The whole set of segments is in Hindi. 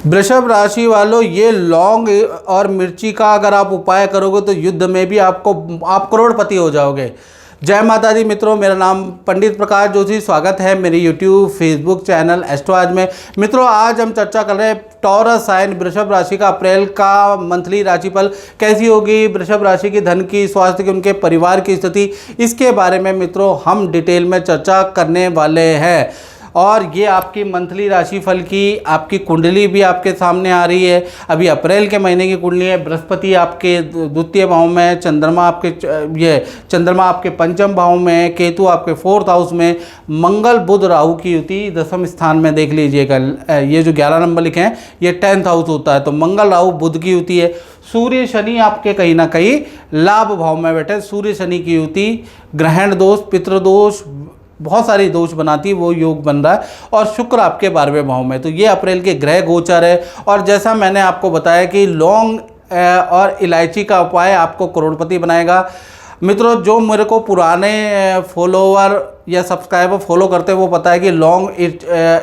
वृषभ राशि वालों, ये लौंग और मिर्ची का अगर आप उपाय करोगे तो युद्ध में भी आप करोड़पति हो जाओगे। जय माता दी मित्रों, मेरा नाम पंडित प्रकाश जोशी। स्वागत है मेरी यूट्यूब फेसबुक चैनल एस्ट्रो आज में। मित्रों, आज हम चर्चा कर रहे हैं टॉरस साइन वृषभ राशि का अप्रैल का मंथली राशिफल कैसी होगी, वृषभ राशि की धन की, स्वास्थ्य की, उनके परिवार की स्थिति, इसके बारे में मित्रों हम डिटेल में चर्चा करने वाले हैं। और ये आपकी मंथली राशिफल की आपकी कुंडली भी आपके सामने आ रही है। अभी अप्रैल के महीने की कुंडली है। बृहस्पति आपके द्वितीय भाव में है, चंद्रमा आपके पंचम भाव में है, केतु आपके 4th हाउस में, मंगल बुध राहु की युति 10वें स्थान में। देख लीजिएगा, ये जो 11 नंबर लिखे हैं ये 10th हाउस होता है, तो मंगल राहु बुध की युति है। सूर्य शनि आपके कहीं ना कहीं लाभ भाव में बैठे, सूर्य शनि की युति ग्रहण दोष, पितृदोष, बहुत सारी दोष बनाती है, वो योग बन रहा है। और शुक्र आपके 12वें भाव में। तो ये अप्रैल के ग्रह गोचर है। और जैसा मैंने आपको बताया कि लौंग और इलायची का उपाय आपको करोड़पति बनाएगा। मित्रों, जो मेरे को पुराने फॉलोवर या सब्सक्राइबर फॉलो करते हैं वो पता है कि लौंग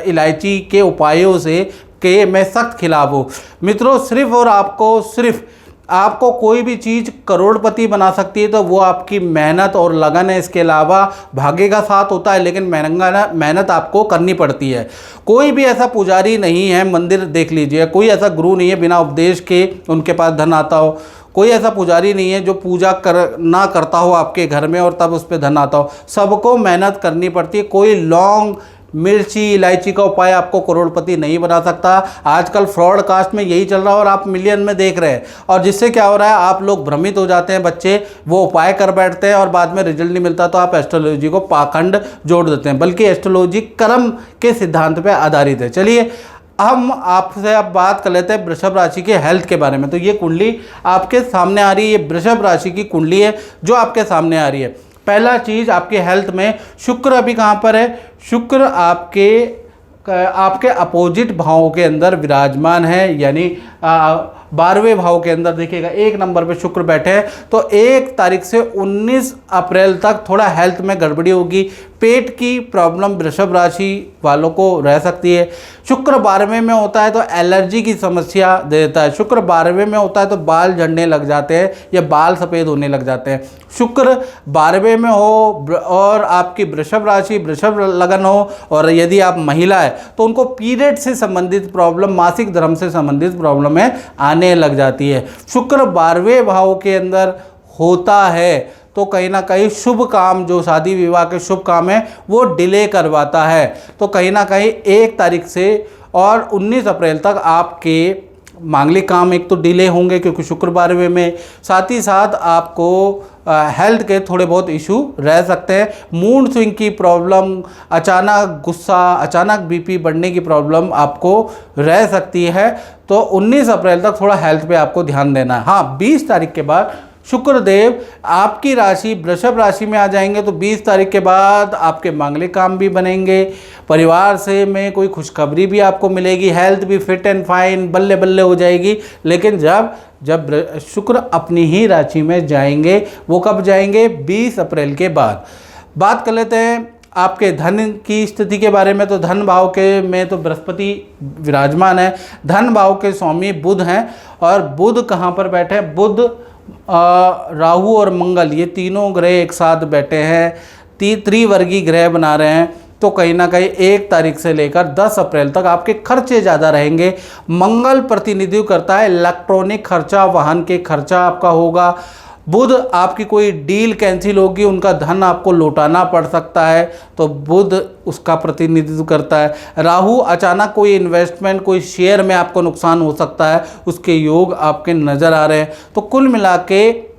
इलायची के उपायों से के मैं सख्त खिलाफ हूँ। मित्रों, सिर्फ आपको कोई भी चीज़ करोड़पति बना सकती है तो वो आपकी मेहनत और लगन है। इसके अलावा भाग्य का साथ होता है, लेकिन मेहनत आपको करनी पड़ती है। कोई भी ऐसा पुजारी नहीं है, मंदिर देख लीजिए, कोई ऐसा गुरु नहीं है बिना उपदेश के उनके पास धन आता हो। कोई ऐसा पुजारी नहीं है जो पूजा ना करता हो आपके घर में और तब उस पर धन आता हो। सबको मेहनत करनी पड़ती है। कोई लौंग मिर्ची इलायची का उपाय आपको करोड़पति नहीं बना सकता। आजकल फ्रॉड कास्ट में यही चल रहा है और आप मिलियन में देख रहे हैं। और जिससे क्या हो रहा है, आप लोग भ्रमित हो जाते हैं, बच्चे वो उपाय कर बैठते हैं और बाद में रिजल्ट नहीं मिलता तो आप एस्ट्रोलॉजी को पाखंड जोड़ देते हैं। बल्कि एस्ट्रोलॉजी कर्म के सिद्धांत पर आधारित है। चलिए हम आपसे अब बात कर लेते हैं वृषभ राशि के हेल्थ के बारे में। तो ये कुंडली आपके सामने आ रही है, ये वृषभ राशि की कुंडली है जो आपके सामने आ रही है। पहला चीज़, आपके हेल्थ में शुक्र अभी कहाँ पर है? शुक्र आपके अपोजिट भावों के अंदर विराजमान है, यानी 12वें भाव के अंदर देखिएगा 1 नंबर पे शुक्र बैठे हैं। तो 1 तारीख से 19 अप्रैल तक थोड़ा हेल्थ में गड़बड़ी होगी। पेट की प्रॉब्लम वृषभ राशि वालों को रह सकती है। शुक्र 12वें में होता है तो एलर्जी की समस्या देता है। शुक्र 12वें में होता है तो बाल झड़ने लग जाते हैं या बाल सफ़ेद होने लग जाते हैं। शुक्र 12वें में हो और आपकी वृषभ राशि वृषभ लगन हो और यदि आप महिला है तो उनको पीरियड से संबंधित प्रॉब्लम, मासिक धर्म से संबंधित प्रॉब्लम आने लग जाती है। शुक्र 12वें भाव के अंदर होता है तो कहीं ना कहीं शुभ काम, जो शादी विवाह के शुभ काम है वो डिले करवाता है। तो कहीं ना कहीं 1 तारीख से और 19 अप्रैल तक आपके मांगलिक काम एक तो डिले होंगे क्योंकि शुक्र 12वें में। साथ ही साथ आपको हेल्थ के थोड़े बहुत इशू रह सकते हैं। मूड स्विंग की प्रॉब्लम, अचानक गुस्सा, अचानक बीपी बढ़ने की प्रॉब्लम आपको रह सकती है। तो 19 अप्रैल तक थोड़ा हेल्थ पे आपको ध्यान देना है। हाँ, 20 तारीख के बाद शुक्रदेव आपकी राशि वृषभ राशि में आ जाएंगे तो 20 तारीख के बाद आपके मांगलिक काम भी बनेंगे, परिवार से में कोई खुशखबरी भी आपको मिलेगी, हेल्थ भी फिट एंड फाइन बल्ले बल्ले हो जाएगी। लेकिन जब शुक्र अपनी ही राशि में जाएंगे, वो कब जाएंगे? 20 अप्रैल के बाद। बात कर लेते हैं आपके धन की स्थिति के बारे में। तो धन भाव के में तो बृहस्पति विराजमान है, धन भाव के स्वामी बुध हैं। और बुध कहाँ पर बैठे हैं? बुध, राहु और मंगल, ये तीनों ग्रह एक साथ बैठे हैं, त्रिवर्गीय ग्रह बना रहे हैं। तो कहीं ना कहीं 1 तारीख से लेकर 10 अप्रैल तक आपके खर्चे ज़्यादा रहेंगे। मंगल प्रतिनिधित्व करता है इलेक्ट्रॉनिक खर्चा, वाहन के खर्चा आपका होगा। बुध आपकी कोई डील कैंसिल होगी, उनका धन आपको लौटाना पड़ सकता है, तो बुध उसका प्रतिनिधित्व करता है। राहु अचानक कोई इन्वेस्टमेंट, कोई शेयर में आपको नुकसान हो सकता है, उसके योग आपके नज़र आ रहे हैं। तो कुल मिला के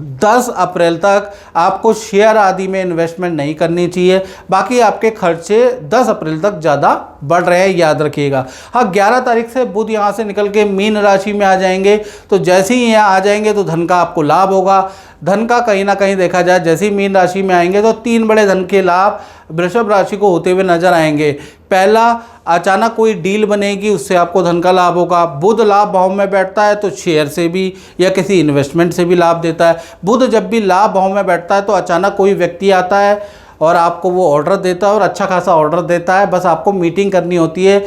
10 अप्रैल तक आपको शेयर आदि में इन्वेस्टमेंट नहीं करनी चाहिए। बाकी आपके खर्चे 10 अप्रैल तक ज़्यादा बढ़ रहे हैं, याद रखिएगा। हाँ, 11 तारीख से बुध यहाँ से निकल के मीन राशि में आ जाएंगे। तो जैसे ही यहाँ आ जाएंगे तो धन का आपको लाभ होगा। धन का कहीं ना कहीं देखा जाए, जैसे ही मीन राशि में आएंगे तो 3 बड़े धन के लाभ वृषभ राशि को होते हुए नजर आएंगे। पहला, अचानक कोई डील बनेगी, उससे आपको धन का लाभ होगा। बुध लाभ भाव में बैठता है तो शेयर से भी या किसी इन्वेस्टमेंट से भी लाभ देता है। बुध जब भी लाभ भाव में बैठता है तो अचानक कोई व्यक्ति आता है और आपको वो ऑर्डर देता है और अच्छा खासा ऑर्डर देता है। बस आपको मीटिंग करनी होती है।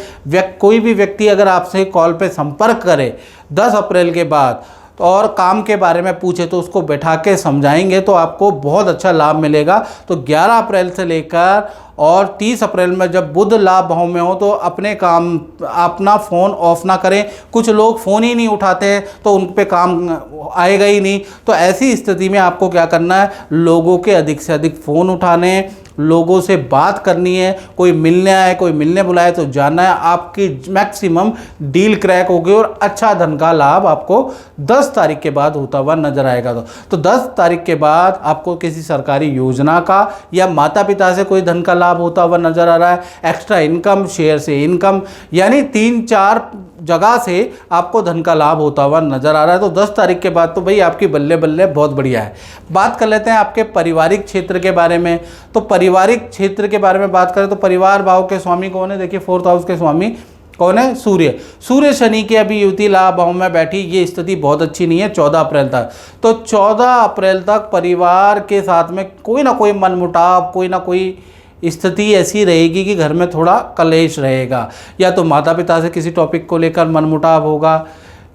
कोई भी व्यक्ति अगर आपसे कॉल पे संपर्क करे 10 अप्रैल के बाद और काम के बारे में पूछे तो उसको बैठा के समझाएंगे तो आपको बहुत अच्छा लाभ मिलेगा। तो 11 अप्रैल से लेकर और 30 अप्रैल में जब बुध लाभ भाव में हो तो अपने काम अपना फ़ोन ऑफ ना करें। कुछ लोग फ़ोन ही नहीं उठाते हैं तो उन पे काम आएगा ही नहीं। तो ऐसी स्थिति में आपको क्या करना है, लोगों के अधिक से अधिक फ़ोन उठाने, लोगों से बात करनी है। कोई मिलने आए, कोई मिलने बुलाए तो जाना है। आपकी मैक्सिमम डील क्रैक होगी और अच्छा धन का लाभ आपको 10 तारीख के बाद होता हुआ नजर आएगा। तो 10 तारीख के बाद आपको किसी सरकारी योजना का या माता पिता से कोई धन का लाभ होता हुआ नजर आ रहा है, एक्स्ट्रा इनकम, शेयर से इनकम, यानी 3-4 जगह से आपको धन का लाभ होता हुआ नजर आ रहा है। तो 10 तारीख के बाद तो भाई आपकी बल्ले बल्ले बहुत बढ़िया है। बात कर लेते हैं आपके पारिवारिक क्षेत्र के बारे में। तो पारिवारिक क्षेत्र के बारे में बात करें तो परिवार भाव के स्वामी कौन है, देखिए 4th हाउस के स्वामी कौन है, सूर्य शनि के अभी युति लाभ भाव में बैठी, ये स्थिति बहुत अच्छी नहीं है 14 अप्रैल तक। तो 14 अप्रैल तक परिवार के साथ में कोई ना कोई मनमुटाव, कोई ना कोई स्थिति ऐसी रहेगी कि घर में थोड़ा कलेश रहेगा। या तो माता पिता से किसी टॉपिक को लेकर मनमुटाव होगा,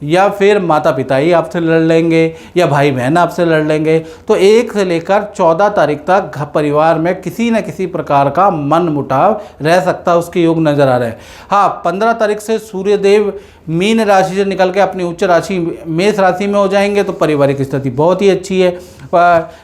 या फिर माता पिता ही आपसे लड़ लेंगे, या भाई बहन आपसे लड़ लेंगे। तो 1 से लेकर 14 तारीख तक परिवार में किसी न किसी प्रकार का मनमुटाव रह सकता है, उसके योग नज़र आ रहे हैं। हाँ, 15 तारीख से सूर्यदेव मीन राशि से निकल के अपनी उच्च राशि मेष राशि में हो जाएंगे। तो पारिवारिक स्थिति बहुत ही अच्छी है।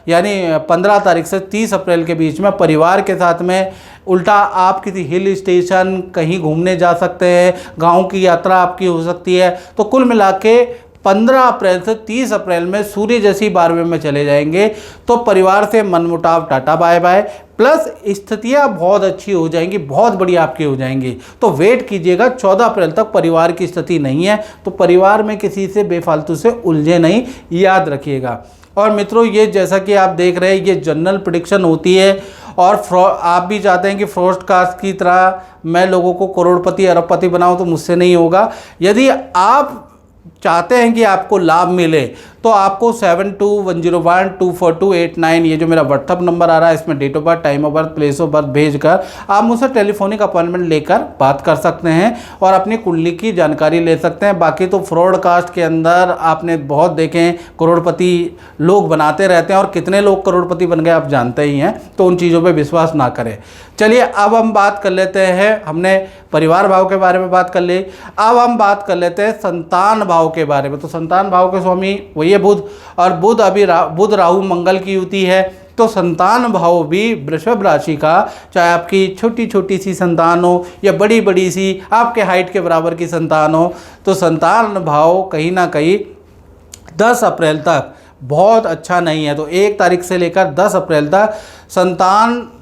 यानी 15 तारीख से 30 अप्रैल के बीच में परिवार के साथ में उल्टा आप किसी हिल स्टेशन कहीं घूमने जा सकते हैं, गांव की यात्रा आपकी हो सकती है। तो कुल मिला के 15 अप्रैल से 30 अप्रैल में सूर्य जैसी 12वें में चले जाएंगे। तो परिवार से मनमुटाव टाटा बाय बाय, प्लस स्थितियाँ बहुत अच्छी हो जाएंगी, बहुत बढ़िया आपकी हो जाएंगी। तो वेट कीजिएगा, 14 अप्रैल तक परिवार की स्थिति नहीं है तो परिवार में किसी से बेफालतू से उलझे नहीं, याद रखिएगा। और मित्रों, ये जैसा कि आप देख रहे हैं ये जनरल प्रेडिक्शन होती है और आप भी चाहते हैं कि फ्रॉडकास्ट की तरह मैं लोगों को करोड़पति अरबपति बनाऊं, तो मुझसे नहीं होगा। यदि आप चाहते हैं कि आपको लाभ मिले तो आपको 7210124289 ये जो मेरा व्हाट्सअप नंबर आ रहा है, इसमें date of birth, time of birth, place of birth भेजकर आप मुझसे टेलीफोनिक अपॉइंटमेंट लेकर बात कर सकते हैं और अपनी कुंडली की जानकारी ले सकते हैं। बाकी तो फ्रॉडकास्ट के अंदर आपने बहुत देखे हैं, करोड़पति लोग बनाते रहते हैं और कितने लोग करोड़पति बन गए आप जानते ही हैं। तो उन चीज़ों पर विश्वास ना करें। चलिए अब हम बात कर लेते हैं, हमने परिवार भाव के बारे में बात कर ली, अब हम बात कर लेते हैं संतान भाव के बारे में। तो संतान भाव के स्वामी वही है बुध, और बुध अभी बुध राहु मंगल की युति है। तो संतान भाव भी वृषभ राशि का, चाहे आपकी छोटी छोटी सी संतान हो या बड़ी बड़ी सी आपके हाइट के बराबर की संतान हो, तो संतान भाव कहीं ना कहीं 10 अप्रैल तक बहुत अच्छा नहीं है। तो 1 तारीख से लेकर 10 अप्रैल तक संतान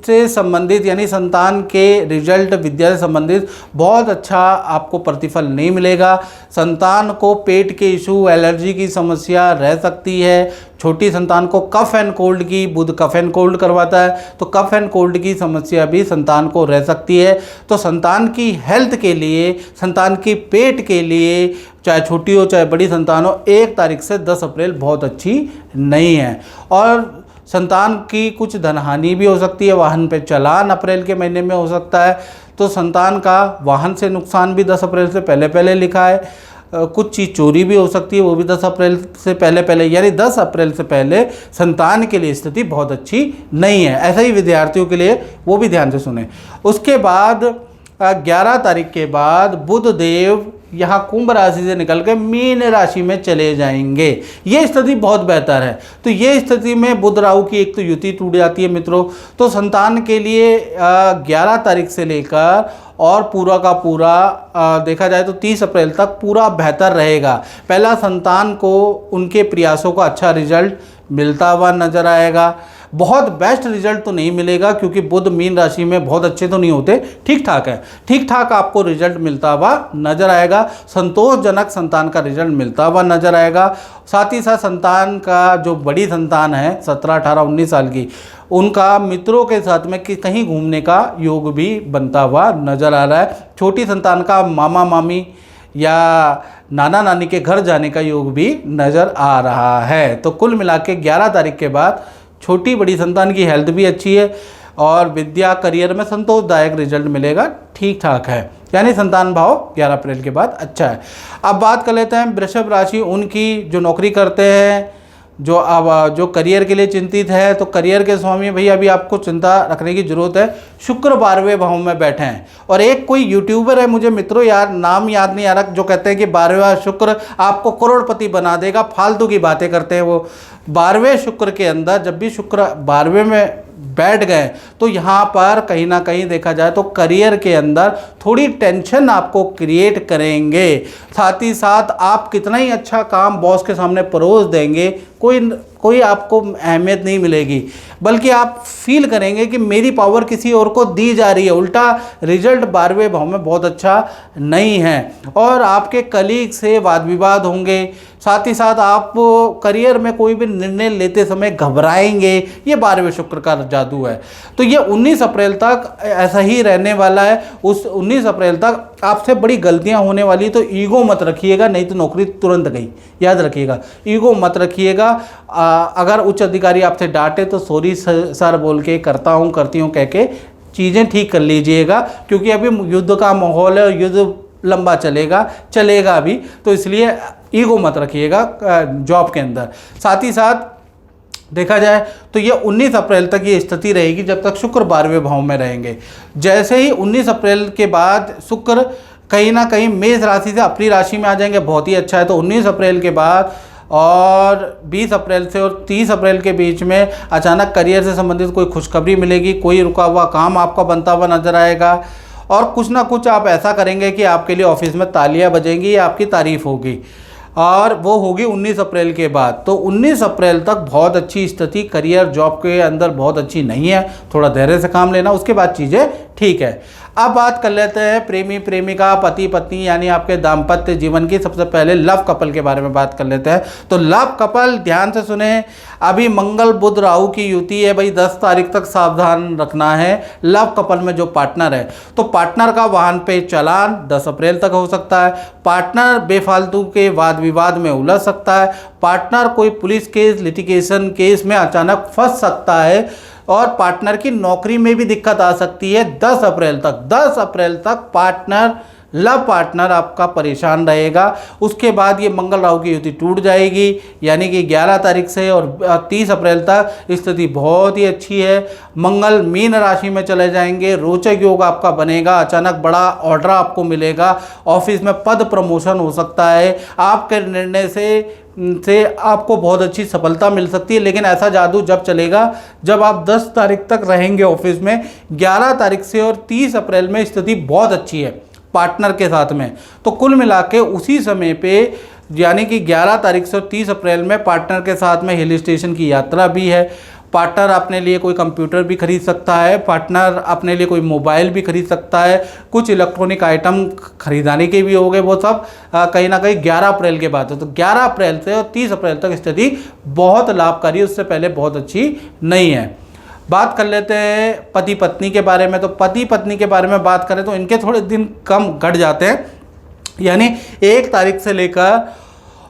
से संबंधित यानी संतान के रिजल्ट, विद्या से संबंधित बहुत अच्छा आपको प्रतिफल नहीं मिलेगा। संतान को पेट के इशू, एलर्जी की समस्या रह सकती है। छोटी संतान को कफ एंड कोल्ड की, बुध कफ एंड कोल्ड करवाता है, तो कफ एंड कोल्ड की समस्या भी संतान को रह सकती है। तो संतान की हेल्थ के लिए, संतान की पेट के लिए, चाहे छोटी हो चाहे बड़ी संतान हो, 1 तारीख से 10 अप्रैल बहुत अच्छी नहीं है। और संतान की कुछ धनहानि भी हो सकती है, वाहन पे चालान अप्रैल के महीने में हो सकता है। तो संतान का वाहन से नुकसान भी 10 अप्रैल से पहले पहले लिखा है। कुछ चीज़ चोरी भी हो सकती है, वो भी 10 अप्रैल से पहले पहले, यानी 10 अप्रैल से पहले संतान के लिए स्थिति बहुत अच्छी नहीं है। ऐसा ही विद्यार्थियों के लिए, वो भी ध्यान से सुने। उसके बाद 11 तारीख के बाद बुध देव यहाँ कुंभ राशि से निकल के मीन राशि में चले जाएंगे। ये स्थिति बहुत बेहतर है। तो ये स्थिति में बुध राहु की एक तो युति टूट जाती है मित्रों। तो संतान के लिए 11 तारीख से लेकर और पूरा का पूरा देखा जाए तो 30 अप्रैल तक पूरा बेहतर रहेगा। पहला, संतान को उनके प्रयासों का अच्छा रिजल्ट मिलता हुआ नजर आएगा। बहुत बेस्ट रिजल्ट तो नहीं मिलेगा क्योंकि बुध मीन राशि में बहुत अच्छे तो नहीं होते, ठीक ठाक है, ठीक ठाक आपको रिजल्ट मिलता हुआ नजर आएगा। संतोषजनक संतान का रिजल्ट मिलता हुआ नजर आएगा। साथ ही साथ संतान का जो बड़ी संतान है 17, 18, 19 साल की, उनका मित्रों के साथ में कि कहीं घूमने का योग भी बनता हुआ नजर आ रहा है। छोटी संतान का मामा मामी या नाना नानी के घर जाने का योग भी नज़र आ रहा है। तो कुल मिला के 11 तारीख के बाद छोटी बड़ी संतान की हेल्थ भी अच्छी है। और विद्या करियर में संतोषदायक रिजल्ट मिलेगा, ठीक ठाक है। यानी संतान भाव 11 अप्रैल के बाद अच्छा है। अब बात कर लेते हैं वृषभ राशि, उनकी जो नौकरी करते हैं, जो करियर के लिए चिंतित है, तो करियर के स्वामी भैया अभी आपको चिंता रखने की जरूरत है। शुक्र 12वें भाव में बैठे हैं और एक कोई यूट्यूबर है, मुझे मित्रों यार नाम याद नहीं आ रहा, जो कहते हैं कि 12वां शुक्र आपको करोड़पति बना देगा, फालतू की बातें करते हैं वो। 12वें शुक्र के अंदर जब भी शुक्र 12वें में बैठ गए तो यहाँ पर कहीं ना कहीं देखा जाए तो करियर के अंदर थोड़ी टेंशन आपको क्रिएट करेंगे। साथ ही साथ आप कितना ही अच्छा काम बॉस के सामने परोस देंगे, कोई आपको अहमियत नहीं मिलेगी, बल्कि आप फील करेंगे कि मेरी पावर किसी और को दी जा रही है। उल्टा रिजल्ट 12वें भाव में बहुत अच्छा नहीं है और आपके कलीग से वाद विवाद होंगे। साथ ही साथ आप करियर में कोई भी निर्णय लेते समय घबराएंगे, ये 12वें शुक्र का जादू है। तो ये 19 अप्रैल तक ऐसा ही रहने वाला है। उस 19 अप्रैल तक आपसे बड़ी गलतियां होने वाली, तो ईगो मत रखिएगा, नहीं तो नौकरी तुरंत गई। याद रखिएगा, ईगो मत रखिएगा। अगर उच्च अधिकारी आपसे डांटे तो सॉरी सर बोल के, करती हूँ कह के चीज़ें ठीक कर लीजिएगा, क्योंकि अभी युद्ध का माहौल है, युद्ध लंबा चलेगा भी, तो इसलिए ईगो मत रखिएगा जॉब के अंदर। साथ ही साथ देखा जाए तो ये 19 अप्रैल तक ये स्थिति रहेगी जब तक शुक्र 12वें भाव में रहेंगे। जैसे ही 19 अप्रैल के बाद शुक्र कहीं ना कहीं मेष राशि से अपनी राशि में आ जाएंगे, बहुत ही अच्छा है। तो 19 अप्रैल के बाद और 20 अप्रैल से और 30 अप्रैल के बीच में अचानक करियर से संबंधित कोई खुशखबरी मिलेगी, कोई रुका हुआ काम आपका बनता हुआ नजर आएगा और कुछ ना कुछ आप ऐसा करेंगे कि आपके लिए ऑफिस में तालियां बजेंगी, आपकी तारीफ होगी, और वो होगी 19 अप्रैल के बाद। तो 19 अप्रैल तक बहुत अच्छी स्थिति करियर जॉब के अंदर बहुत अच्छी नहीं है, थोड़ा धैर्य से काम लेना, उसके बाद चीज़ें ठीक है। अब बात कर लेते हैं प्रेमी प्रेमिका, पति पत्नी, यानी आपके दाम्पत्य जीवन की। सबसे पहले लव कपल के बारे में बात कर लेते हैं। तो लव कपल ध्यान से सुने, अभी मंगल बुध राहु की युति है भाई, 10 तारीख तक सावधान रखना है। लव कपल में जो पार्टनर है, तो पार्टनर का वाहन पे चालान 10 अप्रैल तक हो सकता है। पार्टनर बेफालतू के वाद विवाद में उलझ सकता है। पार्टनर कोई पुलिस केस, लिटिगेशन केस में अचानक फंस सकता है और पार्टनर की नौकरी में भी दिक्कत आ सकती है। 10 अप्रैल तक लव पार्टनर आपका परेशान रहेगा। उसके बाद ये मंगल राहु की युति टूट जाएगी, यानी कि 11 तारीख से और 30 अप्रैल तक स्थिति बहुत ही अच्छी है। मंगल मीन राशि में चले जाएंगे, रोचक योग आपका बनेगा, अचानक बड़ा ऑर्डर आपको मिलेगा, ऑफिस में पद प्रमोशन हो सकता है, आपके निर्णय से आपको बहुत अच्छी सफलता मिल सकती है। लेकिन ऐसा जादू जब चलेगा जब आप 10 तारीख तक रहेंगे ऑफिस में। 11 तारीख से और 30 अप्रैल में स्थिति बहुत अच्छी है पार्टनर के साथ में। तो कुल मिला के उसी समय पे, यानी कि 11 तारीख से और 30 अप्रैल में पार्टनर के साथ में हिल स्टेशन की यात्रा भी है। पार्टनर अपने लिए कोई कंप्यूटर भी खरीद सकता है, पार्टनर अपने लिए कोई मोबाइल भी खरीद सकता है, कुछ इलेक्ट्रॉनिक आइटम खरीदाने के भी हो गए, वो सब कहीं ना कहीं 11 अप्रैल के बाद है। तो 11 अप्रैल से और 30 अप्रैल तक स्थिति बहुत लाभकारी, उससे पहले बहुत अच्छी नहीं है। बात कर लेते हैं पति पत्नी के बारे में। तो पति पत्नी के बारे में बात करें तो इनके थोड़े दिन कम घट जाते हैं, यानी 1 तारीख से लेकर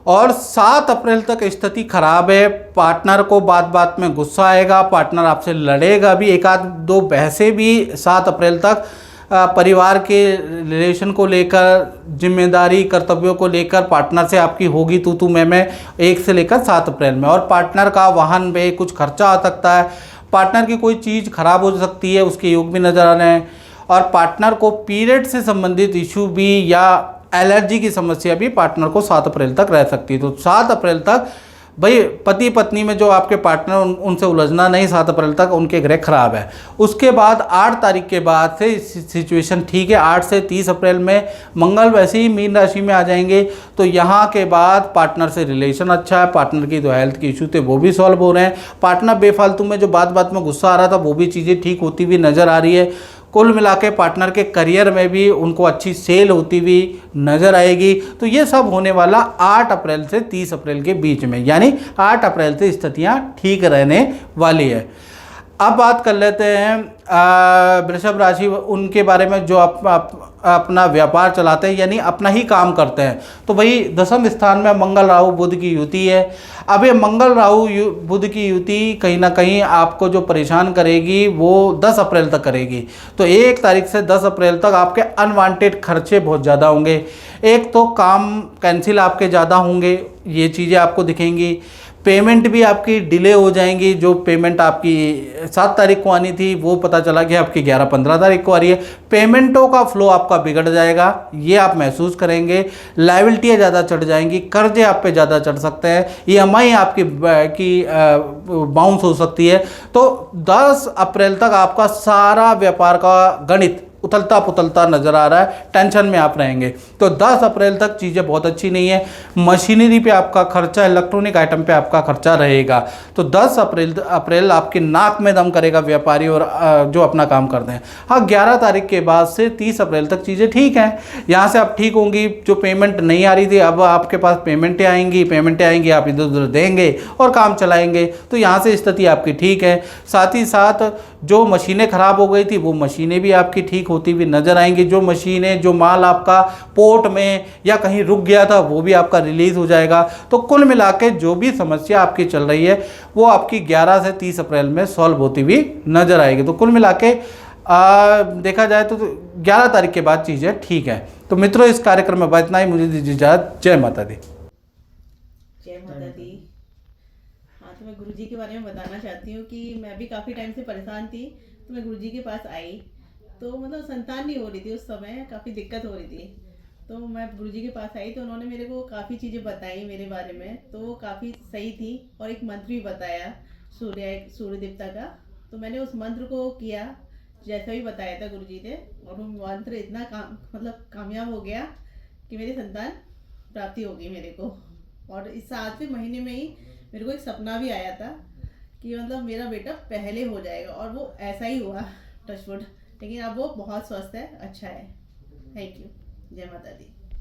और 7 अप्रैल तक स्थिति खराब है। पार्टनर को बात बात में गुस्सा आएगा, पार्टनर आपसे लड़ेगा भी, 1-2 बहसें भी 7 अप्रैल तक परिवार के रिलेशन को लेकर, जिम्मेदारी कर्तव्यों को लेकर पार्टनर से आपकी होगी तू मैं 1 से लेकर 7 अप्रैल में। और पार्टनर का वाहन पे कुछ खर्चा आ सकता है, पार्टनर की कोई चीज़ खराब हो सकती है, उसके योग भी नज़र आ रहे हैं। और पार्टनर को पीरियड से संबंधित इशू भी या एलर्जी की समस्या भी पार्टनर को 7 अप्रैल तक रह सकती है। तो 7 अप्रैल तक भाई पति पत्नी में जो आपके पार्टनर उनसे उलझना नहीं, 7 अप्रैल तक उनके ग्रह खराब है। उसके बाद 8 तारीख के बाद से सिचुएशन ठीक है। 8 से 30 अप्रैल में मंगल वैसे ही मीन राशि में आ जाएंगे, तो यहाँ के बाद पार्टनर से रिलेशन अच्छा है, पार्टनर की जो हेल्थ के इशू थे वो भी सॉल्व हो रहे हैं, पार्टनर बेफालतू में जो बात बात में गुस्सा आ रहा था वो भी चीज़ें ठीक होती हुई नज़र आ रही है। कुल मिला के पार्टनर के करियर में भी उनको अच्छी सेल होती हुई नज़र आएगी। तो ये सब होने वाला 8 अप्रैल से 30 अप्रैल के बीच में, यानी 8 अप्रैल से स्थितियाँ ठीक रहने वाली है। अब बात कर लेते हैं वृषभ राशि उनके बारे में जो अपना व्यापार चलाते हैं यानी अपना ही काम करते हैं। तो भाई दसम स्थान में मंगल राहु बुध की युति है। अब ये मंगल राहु बुध की युति कहीं ना कहीं आपको जो परेशान करेगी वो 10 अप्रैल तक करेगी। तो 1 तारीख से 10 अप्रैल तक आपके अनवांटेड खर्चे बहुत ज़्यादा होंगे। एक तो काम कैंसिल आपके ज़्यादा होंगे, ये चीज़ें आपको दिखेंगी। पेमेंट भी आपकी डिले हो जाएंगी। जो पेमेंट आपकी 7 तारीख को आनी थी वो पता चला कि आपकी 11-15 तारीख को आ रही है। पेमेंटों का फ्लो आपका बिगड़ जाएगा, ये आप महसूस करेंगे। लायबिलिटियाँ ज़्यादा चढ़ जाएंगी, कर्जे आप पे ज़्यादा चढ़ सकते हैं, ईएमआई आपकी बाउंस हो सकती है। तो 10 अप्रैल तक आपका सारा व्यापार का गणित उथलता पुथलता नजर आ रहा है, टेंशन में आप रहेंगे। तो 10 अप्रैल तक चीज़ें बहुत अच्छी नहीं है। मशीनरी पे आपका खर्चा, इलेक्ट्रॉनिक आइटम पे आपका खर्चा रहेगा। तो 10 अप्रैल आपकी नाक में दम करेगा व्यापारी और जो अपना काम करते हैं। हाँ, 11 तारीख के बाद से 30 अप्रैल तक चीज़ें ठीक हैं, यहाँ से आप ठीक होंगी। जो पेमेंट नहीं आ रही थी अब आपके पास पेमेंटें आएंगी, आप इधर उधर देंगे और काम चलाएंगे। तो यहाँ से स्थिति आपकी ठीक है। साथ ही साथ जो मशीनें खराब हो गई थी वो मशीनें भी आपकी ठीक होती हुई नजर आएंगी। जो मशीनें, जो माल आपका पोर्ट में या कहीं रुक गया था वो भी आपका रिलीज हो जाएगा। तो कुल मिला के जो भी समस्या आपकी चल रही है वो आपकी 11 से 30 अप्रैल में सॉल्व होती हुई नजर आएगी। तो कुल मिला के देखा जाए तो 11 तारीख के बाद चीज़ें ठीक है। तो मित्रों, इस कार्यक्रम में इतना ही। मुझे दीजिए इजाजत। जय माता दी। जय माता दी। हाँ, तो मैं गुरुजी के बारे में बताना चाहती हूँ कि मैं भी काफ़ी टाइम से परेशान थी। तो मैं गुरुजी के पास आई तो मतलब संतान नहीं हो रही थी, उस समय काफ़ी दिक्कत हो रही थी। तो मैं गुरुजी के पास आई तो उन्होंने मेरे को काफ़ी चीज़ें बताई मेरे बारे में, तो वो काफ़ी सही थी। और एक मंत्र भी बताया सूर्य देवता का। तो मैंने उस मंत्र को किया जैसा भी बताया था गुरुजी ने, और वो मंत्र इतना कामयाब हो गया कि मेरी संतान प्राप्ति हो गई मेरे को। और इस 7वें महीने में ही मेरे को एक सपना भी आया था कि मतलब मेरा बेटा पहले हो जाएगा, और वो ऐसा ही हुआ, टचवुड। लेकिन अब वो बहुत स्वस्थ है, अच्छा है। Thank you. जय माता दी।